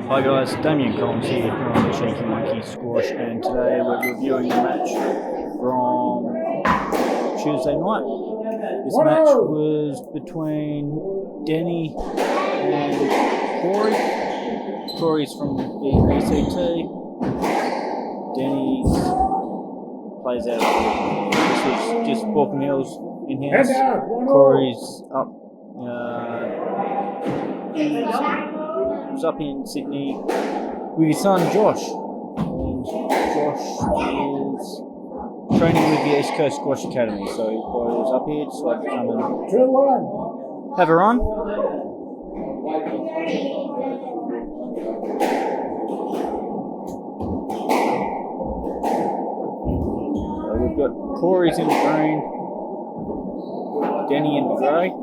Hi guys, Damien Collins here from the Cheeky Monkey Squash, and today we're reviewing the match from Tuesday night. This match was between Denny and Corey. Corey's from the ACT. Denny plays out of this was just Baulkham Hills in-house. Corey's up. He's up in Sydney with his son Josh, and Josh is training with the East Coast Squash Academy, so he was up here just like to come and have a run. So we've got Corey's in the green, Denny in the grey.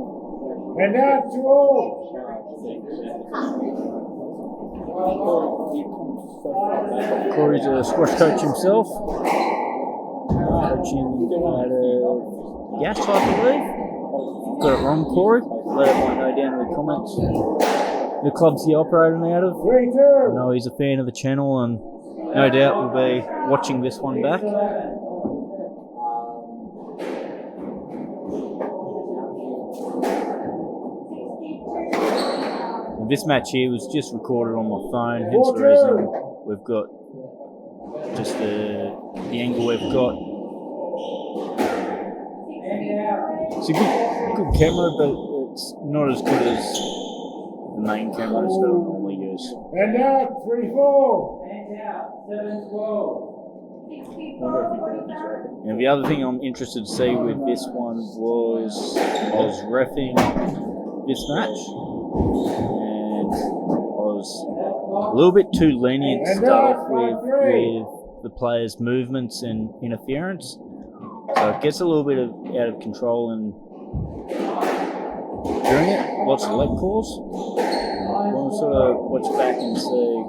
And that's all. Corey's a squash coach himself, coaching at Yash, I believe. Got it wrong, Corey. Let everyone know down in the comments the club's he operating out of. I know he's a fan of the channel, and no doubt will be watching this one back. This match here was just recorded on my phone, hence the reason we've got just the angle we've got. It's a good camera, but it's not as good as the main cameras that I normally use. And out, 3-4. And out, 7-12. And the other thing I'm interested to see with this one was I was reffing this match. I was a little bit too lenient to start off with the players' movements and interference, so it gets a little bit out of control and during it, lots of leg calls. I want to sort of watch back and see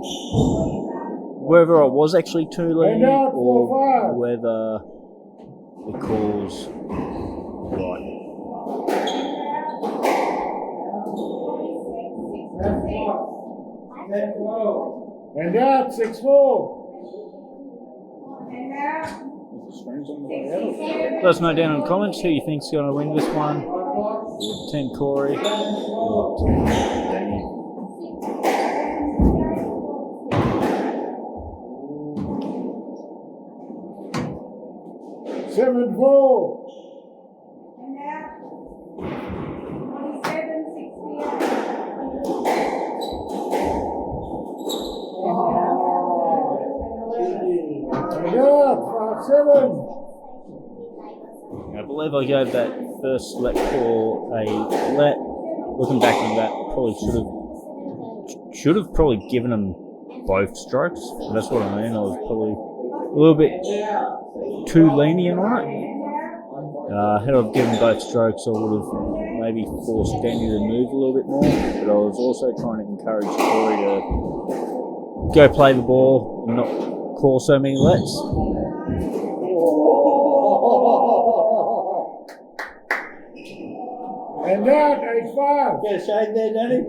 whether I was actually too lenient or whether the calls were right. And out, 6-4. Let us know down in the comments who you think's going to win this one. 10 Corey or 10 Danny. Seven, 4. I believe I gave that first let call a let. Looking back on that, probably should have probably given him both strokes. That's what I mean. I was probably a little bit too lenient on it. Had I given both strokes, I would have maybe forced Danny to move a little bit more. But I was also trying to encourage Corey to go play the ball and not call so many lets. And that, 8-5. Get a shade there, Danny.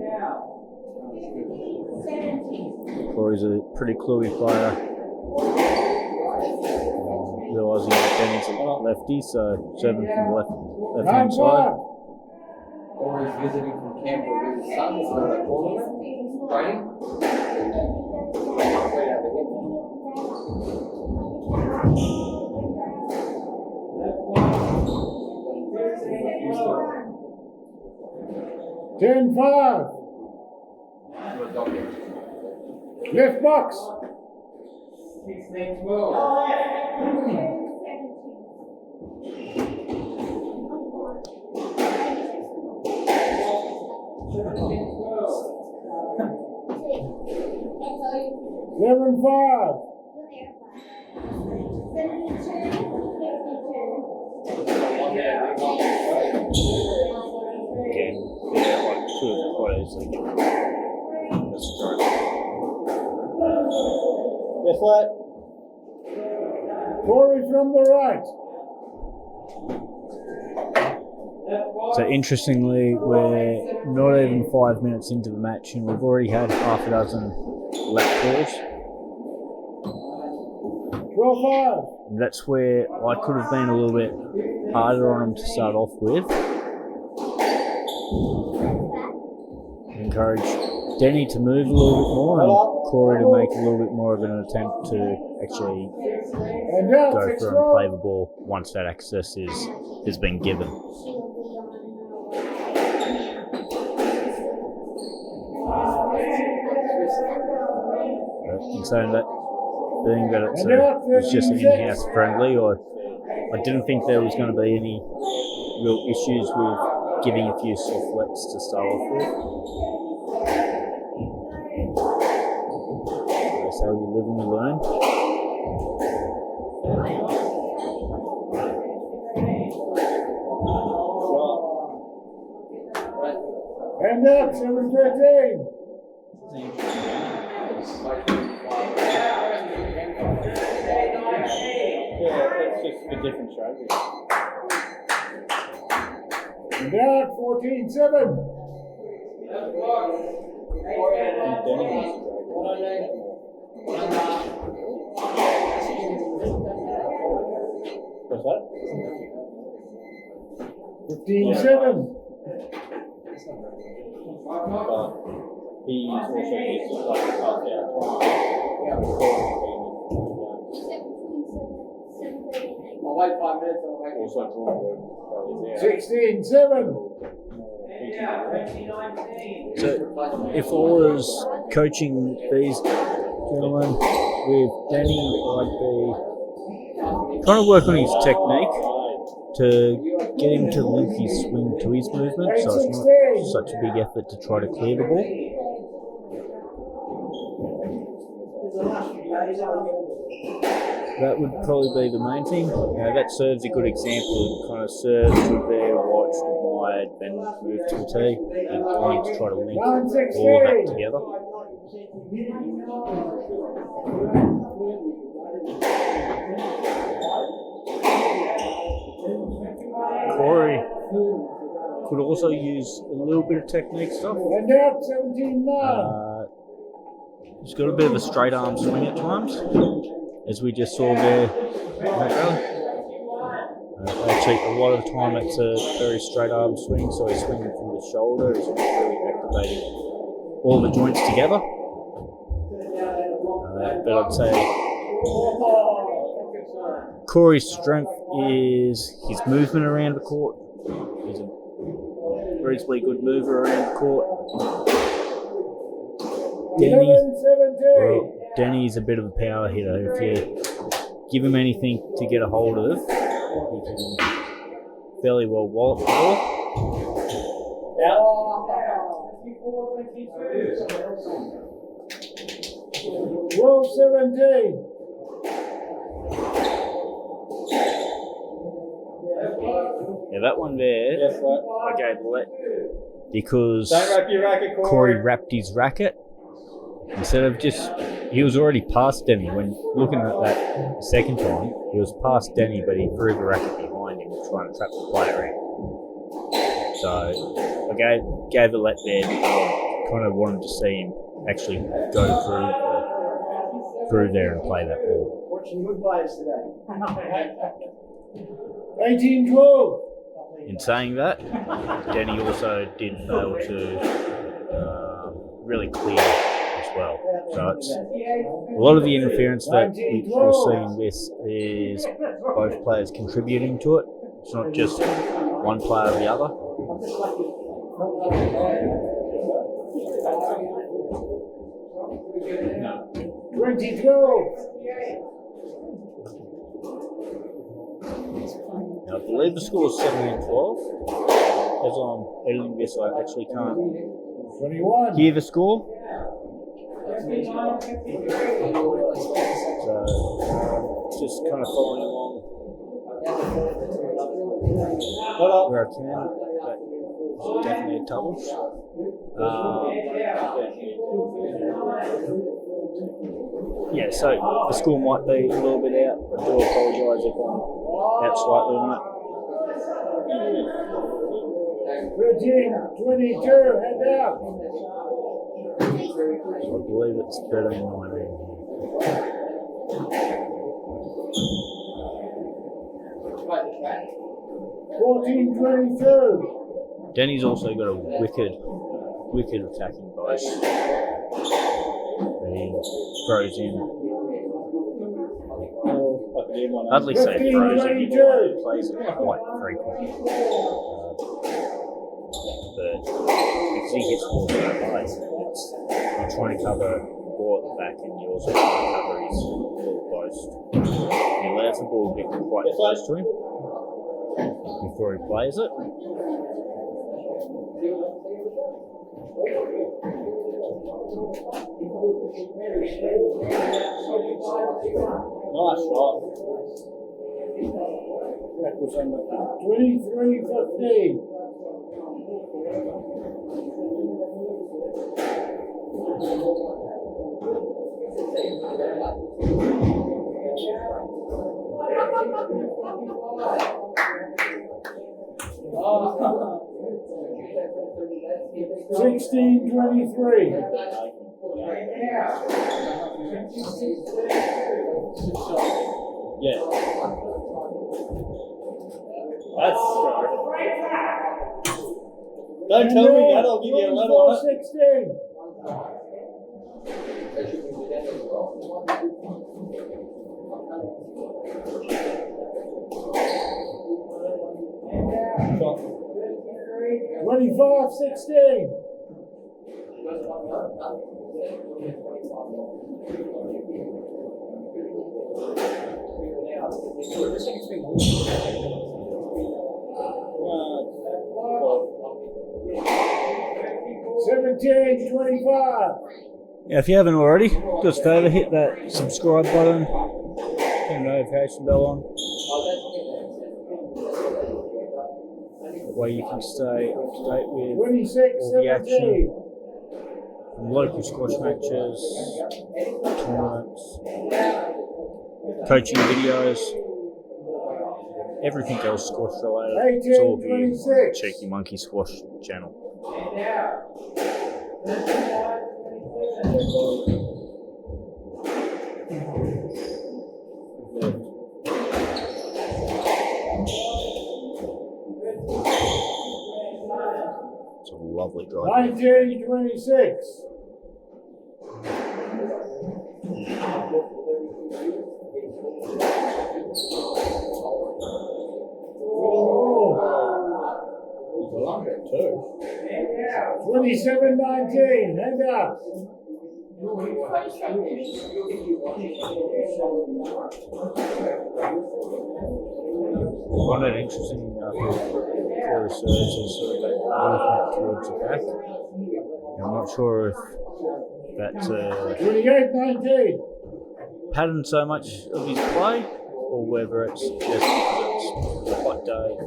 Corey's a pretty cluey player. Realising that Danny's a lefty, so serving from the left hand side. Corey's visiting from Canberra with his son for a tournament training. 10-5. Left box. 16-12. Seven, 5. Again, yeah, like could quite easily give him a stroke. Guess what? Corey from the right. So interestingly, we're not even 5 minutes into the match and we've already had half a dozen lap calls. 12-5. That's where I could have been a little bit harder on him to start off with. Encourage Denny to move a little bit more and Corey to make a little bit more of an attempt to actually And out, go 6 for and play the ball once that access has been given. In saying that, being that it's just in-house friendly, or I didn't think there was going to be any real issues with giving a few soft lets to start off with. So we live and we learn. And up, 7-13. Yeah, it's just a different strategy. And out, 14-7. What's that? 15-7. But he's also just like half out. I'll wait 5 minutes and I'll make Also drawn with 16-7. So if I was coaching these gentlemen with Danny, I'd be trying to work on his technique to get him to link his swing to his movement, so it's not such a big effort to try to clear the ball. That would probably be the main thing. That serves a good example. Kind of serves with their watch, wide, then move to a tee, and wanting to try to link all of that together. Corey could also use a little bit of technique stuff. And out, 17-9. He's got a bit of a straight arm swing at times, as we just saw there in that rally. Actually, a lot of the time it's a very straight arm swing, so he's swinging from the shoulder, he's really activating all the joints together. But I'd say Corey's strength is his movement around the court. He's a reasonably good mover around the court. Danny's a bit of a power hitter. If you give him anything to get a hold of, he can fairly well wallop the ball. 12-17. Yeah, that one there, Yes, what? I gave the let because Don't wrap your racket, Corey wrapped his racket. Instead of just, he was already past Denny. When looking at that the second time, he was past Denny, but he threw the racket behind him, trying to trap the player in. So I gave a let there. Kind of wanted to see him actually go through there and play that ball. Watching good players today. 18-12. In saying that, Denny also did fail to really clear as well. So it's a lot of the interference that we're seeing this is both players contributing to it. It's not just one player or the other. No. 20-12. Now, I believe the score is 17-12. As I'm editing this, I actually can't 21. hear the score. So, just kind of following along where I can. But definitely a double. Yeah, so the score might be a little bit out. I do apologise if I'm out slightly on it. 13-22. Head out. I believe it's 13-19. 14-22. Denny's also got a wicked attacking base that he throws in. I'd at least say throws in, he plays it quite frequently. But because he hits balls so high, you're trying to cover the ball at the back and you also trying to cover his little post. He allows the ball to get quite close to him before he plays it. Nice shot. 23-15. Oh. 16-23. Yeah. That's strong. Don't tell me that, I'll give you a letter on it. 16. Shot. 25-16. Uh, 17-25. Yeah, if you haven't already, do us a favour, hit that subscribe button, hit the notification bell on. That way you can stay up to date with all the action 26-17. from local squash matches, tournaments, coaching videos, everything else squash related. It's all here on the Cheeky Monkey Squash channel. It's a lovely drive. 19-26. he's a lumber too. 27-19. Hand up. I find it interesting after Corey serves is sort of that movement towards the back. I'm not sure if that's a 28-19. pattern so much of his play or whether it's just because it's a hot day.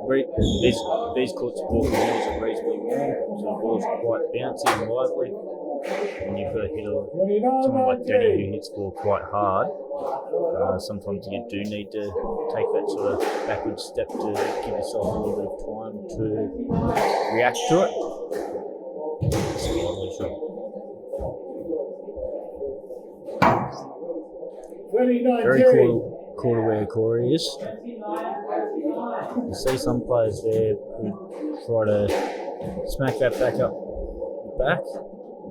These courts of Baulkham hills are reasonably warm, so the ball's quite bouncy and lively. And you've got to hit someone like Denny who hits the ball quite hard. Sometimes you do need to take that sort of backward step to give yourself a little bit of time to react to it. It's a lovely shot. 20-19. Very cool to where Corey is. You see some players there who try to smack that back up the back.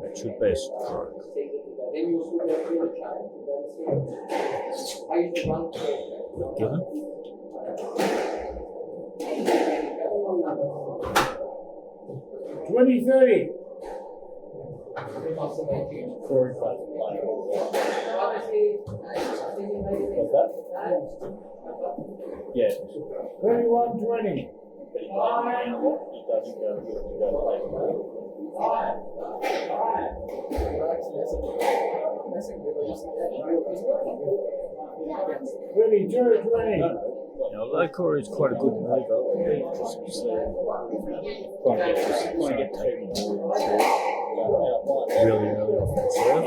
That should be a stroke. Given. 20-30. Corey plays the player. What's that? Yeah. 21-20. But he doesn't go to play the ball. 22-20. Although Corey is quite a good mover, he just trying to get taken really early off that serve.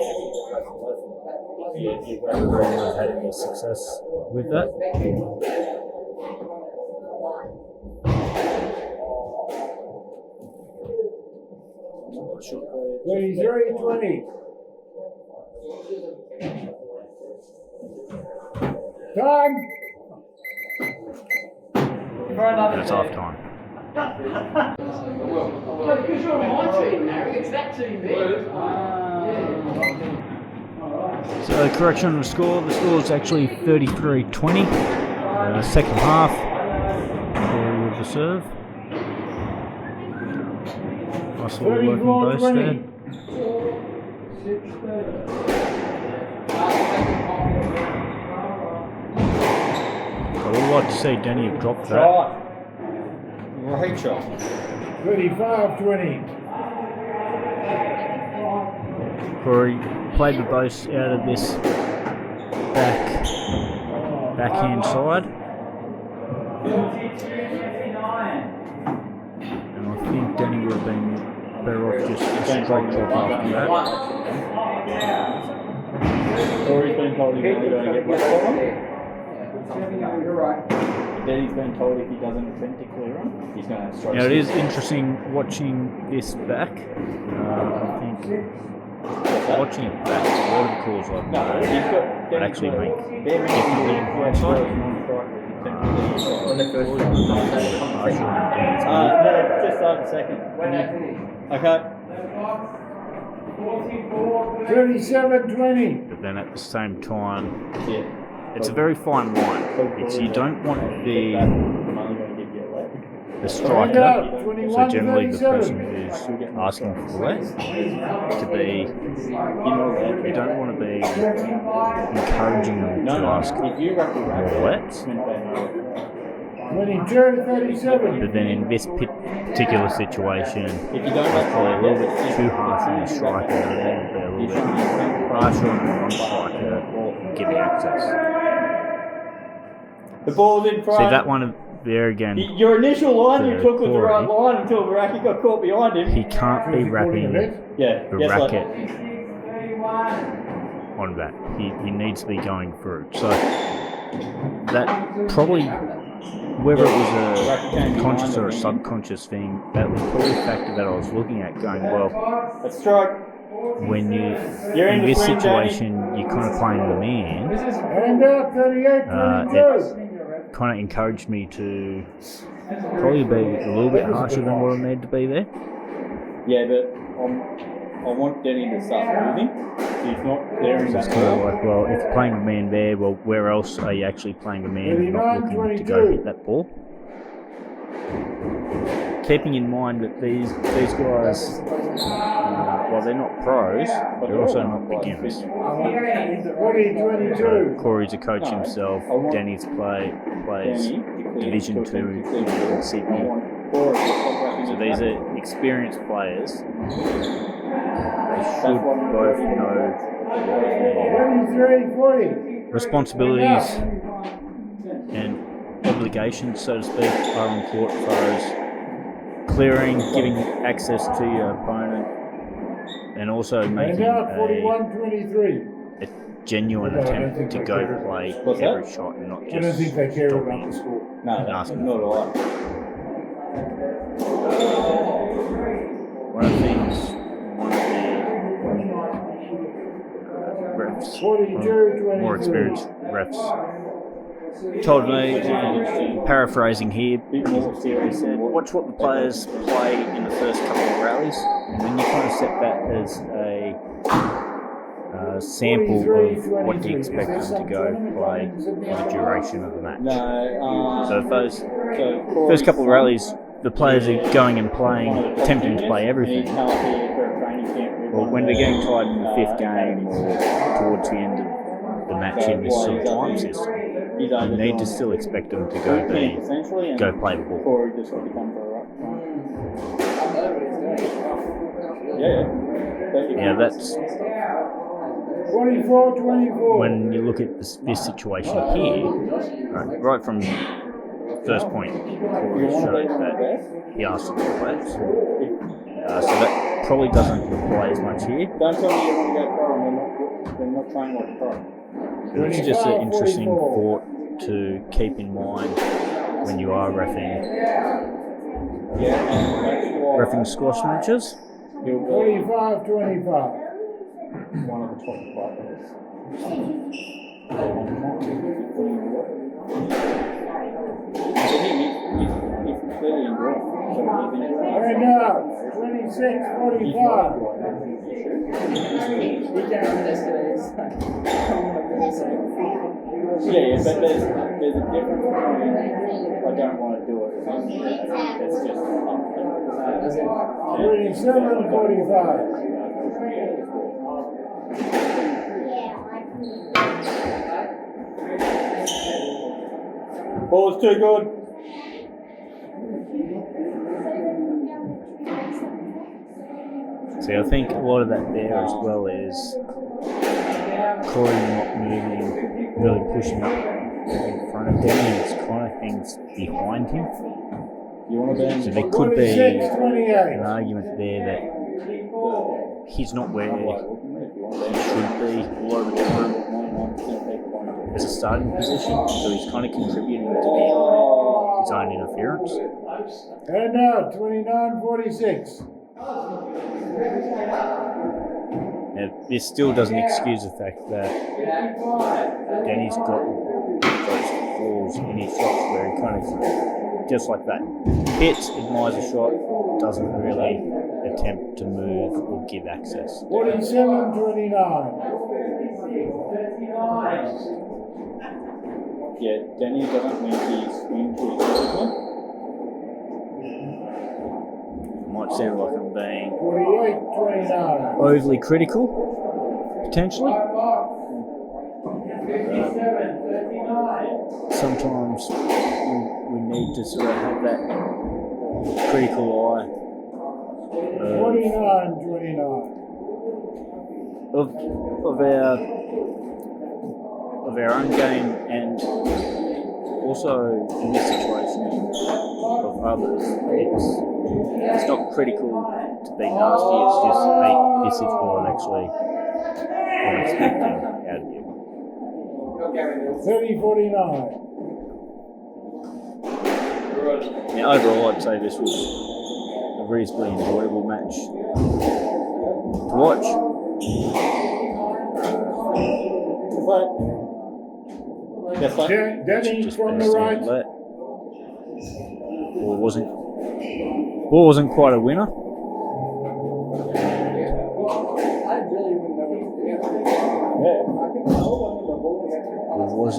You've really had any success with that. Not sure. 23-20. Time. That's half time. Because you're on my team now, it's that team there. So, correction on the score. The score is actually 33-20. Second half. Corey with the serve. Nice little work on both there. I would like to see Danny drop that. Right shot. 35-20. Corey played the both out of this backhand side. And I think Danny would have been better off just a straight drop after that. Corey's been told he's only going to get one on. You're right. Then he's been told if he doesn't attempt to clear him, he's going to strike. Now it is interesting watching this back. I think watching it back, a lot of the calls like that would actually make differently in hindsight. No, just a second. Okay. 37-20. But then at the same time, Yeah. it's a very fine line. It's you don't want the I'm only going to give you a left. the striker, so generally the person who's asking for the let, to be, you don't want to be encouraging them to ask If you wrap your more lets. 22-37. But then in this particular situation, If you don't wrap probably a little bit too harsh on the striker and a little bit harsher on the non-striker giving access. The ball's in front. See that one there again, Your initial line you to took was the right Corey. line until Baraki got caught behind him. he can't be wrapping Yeah. the yes, racket on that. He needs to be going through. So that probably, whether it was a conscious or a subconscious thing, that was probably a factor that I was looking at going, well, Let's strike. when You're in in this the frame, situation, you're kind of playing the man, Hand up, 38-22. it kind of encouraged me to probably be a little bit harsher than what I need to be there. Yeah, but I want Denny to start moving. He's not clearing It's that kind of ball. like, well, if you're playing the man there, well, where else are you actually playing the man and not looking to go hit that ball? Keeping in mind that these guys, while they're not pros, they're also not beginners. 20-22. Corey's a coach himself. Danny's plays Division 2 in Sydney. So these are experienced players. They should both know 23-40. responsibilities and obligations, so to speak, are on court as far as clearing, giving access to your opponent, and also Hand making up, a 41-23. genuine attempt to go play What's that? every shot and not I don't think just they care stopping about the score. No, Asking. not at all. One of the things refs, 42-23. more experienced refs, told me, paraphrasing here, he said, watch what the players play in the first couple of rallies, and then you kind of set that as a sample of what you expect them to go play for the duration of the match. No, So if those first couple of rallies, the players are going and playing, attempting to play everything. Well, when we're getting tied in the fifth game or towards the end of the match in this sort of time system, you need to still expect them to go play the ball. Corey just got to come for a right. Yeah, that's 24-24. when you look at this situation here, right from first point, Corey showed that he asked for the players. So that probably doesn't apply as much here. Don't tell me you want to go pro and they're not trying like a pro. It's just an interesting thought to keep in mind when you are reffing Yeah, squash matches. He'll be 25-25. one of the top players. He's clearly enjoying it. So he's enjoying And now, 26-45. He came on yesterday. He's like, I want to do something. Yeah, but there's a difference between I don't want to do it and it's just That's it. 27-45. Ball's too good. See, I think a lot of that there as well is Corey not moving, really pushing up in front of him, and it's kind of things behind him. You want to So there could be an 26-28. argument there that he's not where he should be a lot of the time as a starting position, so he's kind of contributing to his own interference. And now, 29-46. Now, this still doesn't excuse the fact that Danny's got those flaws in his shots where he kind of just like that hits, admires a shot, doesn't really attempt to move or give access. 47-29. Yeah, Danny doesn't think he's swing pretty quickly. Might sound like I'm being 48-29. overly critical, potentially. Sometimes we need to sort of have that critical eye 49-29. of our own game, and also in this situation of others. It's not critical to be nasty. It's just, hey, this is what I'm expecting out of you. 30-49. Now, overall, I'd say this was a reasonably enjoyable match to watch. That's like, Danny Just from the best right. let. Ball wasn't quite a winner. I really wouldn't know what to do. I think the whole one of the ball was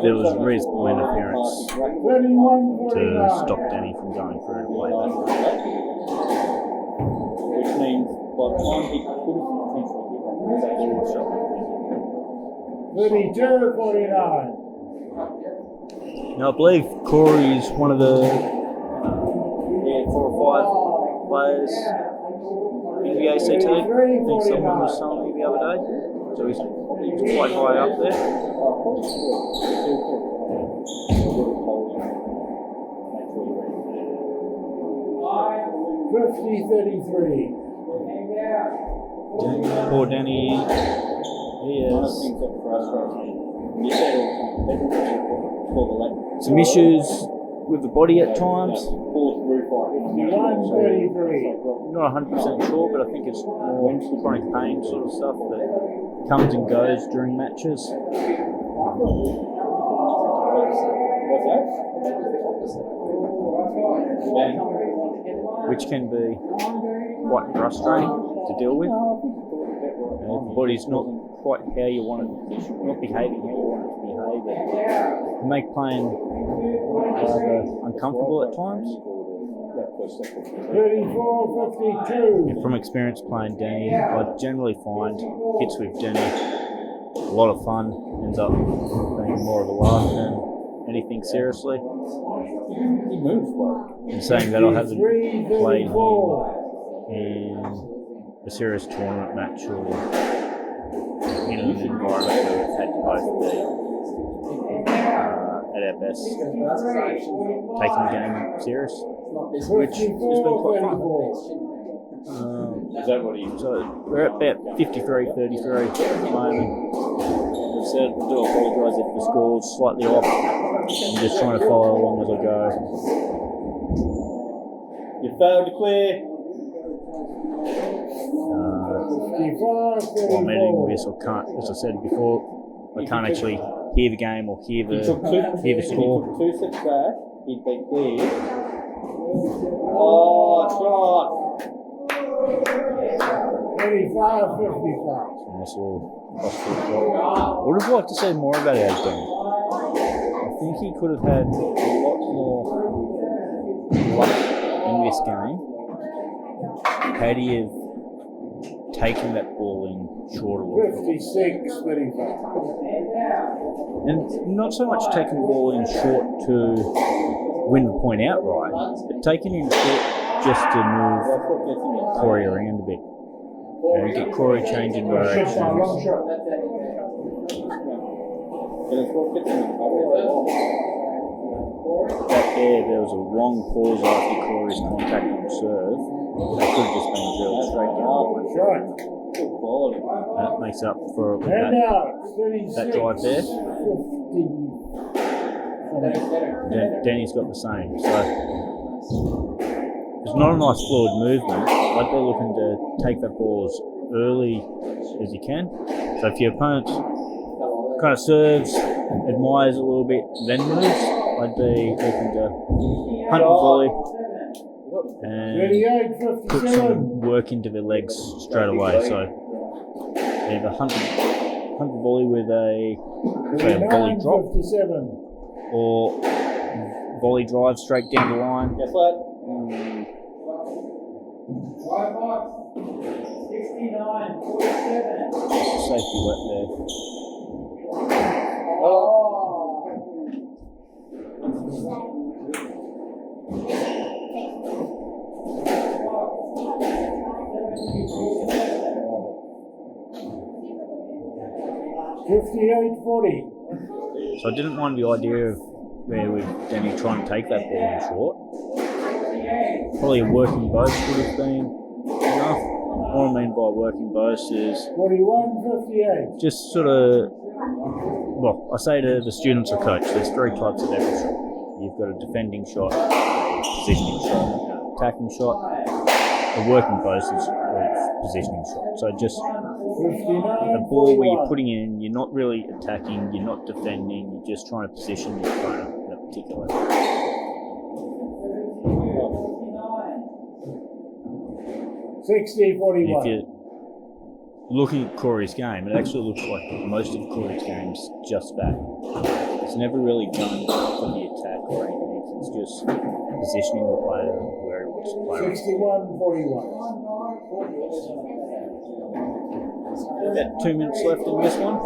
There was reasonable interference 31-49. to stop Danny from going through to play that. which means by the time he could have potentially hit that shot. 32-49. Now, I believe Corey is one of the 4 or 5 players in the ACT. I think someone was telling me the other day. So he's quite high up there. 50-33. Poor Danny, he One of the has things that frustrates me, you said all the left. some issues with the body at times. Pulls the roof off. 51-33. Not 100% sure, but I think it's more chronic pain sort of stuff that comes and goes during matches. What's that? Which can be quite frustrating to deal with. If the body's not quite how you want it, not behaving how you want it to behave, it can make playing rather uncomfortable at times. 34-52. And from experience playing Danny, I generally find hits with Danny a lot of fun, ends up being more of a laugh than anything seriously. He moves well. In saying that, I haven't played 33-34. him in a serious tournament match or in an environment where we've had to both be at our best, taking the game serious, which has been quite fun. 54-34. Is that what he? So we're at about 53-33 at the moment. As I said, I do apologise if the score's slightly off. I'm just trying to follow along as I go. You failed to clear. while I'm editing this, I can't, as I said before, I can't actually hear the game or hear the score. If he took 2 steps back, he'd be clear. Oh, shot! 35, 55. Nice little crossfield shot. I would have liked to see more about our game. I think he could have had a lot more luck in this game had he have taken that ball in short a little bit. 56, 35. And not so much taking the ball in short to win the point outright, but taking it in short just to move Corey around a bit. Get Corey changing directions. Long shot. Back there was a long pause after Corey's contact on serve. That could have just been drilled straight down. Right. That makes up for And that, now, 36, that drive there. 50. Danny's got the same. So it's not a nice fluid movement. Like they're looking to take that ball as early as you can. So if your opponent kind of serves, admires a little bit, then moves, I'd be looking to hunt and volley and 38, put 57. some work into their legs straight away. So either hunt and volley with a volley drop 57. or volley drive straight down the line. Guess what? Safety wet there. So I didn't mind the idea of where with Danny trying to take that ball in short. Probably a working boast would have been enough. What I mean by working boast is 41, 58. just sort of, well, I say to the students I coach, there's 3 types of every shot. You've got a defending shot, a positioning shot, an attacking shot. A working boast is a positioning shot. So just 59, a ball where you're 41. putting in, you're not really attacking, you're not defending, you're just trying to position your opponent in a particular way. 60, If 41. you're looking at Corey's game, it actually looks like most of Corey's game's just that. It's never really gone for the attack or anything. It's just positioning the player where he wants to play. 61, 41. About 2 minutes left in this one.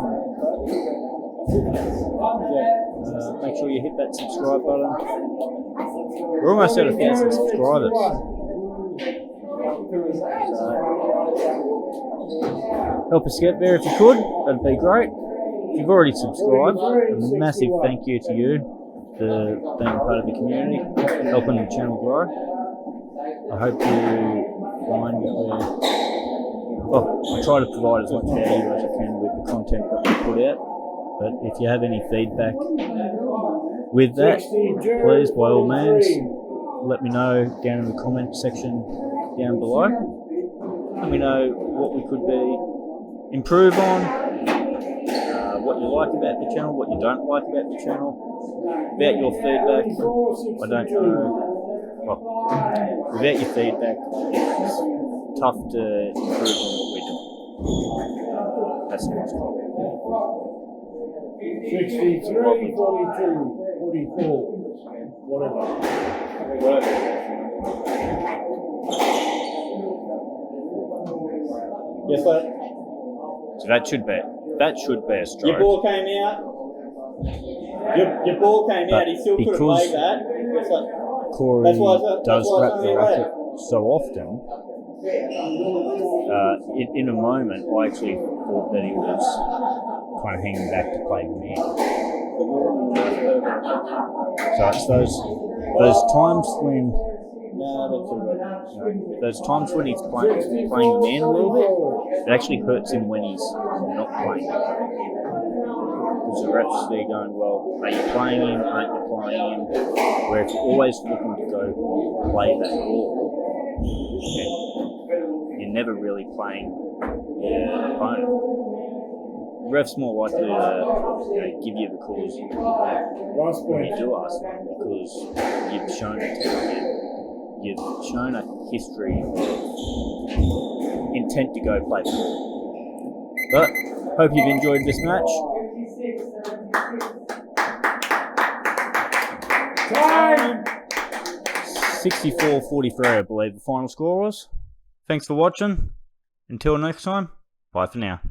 Make sure you hit that subscribe button. We're almost at 1,000 subscribers. Help us get there if you could, that'd be great. If you've already subscribed, a massive thank you to you for being part of the community, helping the channel grow. I hope you find that I try to provide as much value as I can with the content that we put out, but if you have any feedback with that, please, by all means, let me know down in the comment section down below. Let me know what we could improve on, what you like about the channel, what you don't like about the channel. Without your feedback, I don't know. Well, without your feedback, it's tough to improve on what we're doing. That's the most problem. 63, 42, 44. Whatever. Guess what? So that should be a strike. Your ball came out. Your ball came out. He still could have because played that. Guess what? Corey That's why does it's wrap only the red. racket so often. In a moment, I actually thought that he was kind of hanging back to play the man. So it's those times when he's playing the man a little bit, it actually hurts him when he's not playing. Because the refs there going, well, are you playing him? Aren't you playing him? Where if you're always looking to go play that ball, you're never really playing your opponent. Ref's more likely to give you the calls Last when you point. do ask them because you've shown you've shown a history of intent to go play ball. But hope you've enjoyed this match. Time! 64-43, I believe the final score was. Thanks for watching. Until next time, bye for now.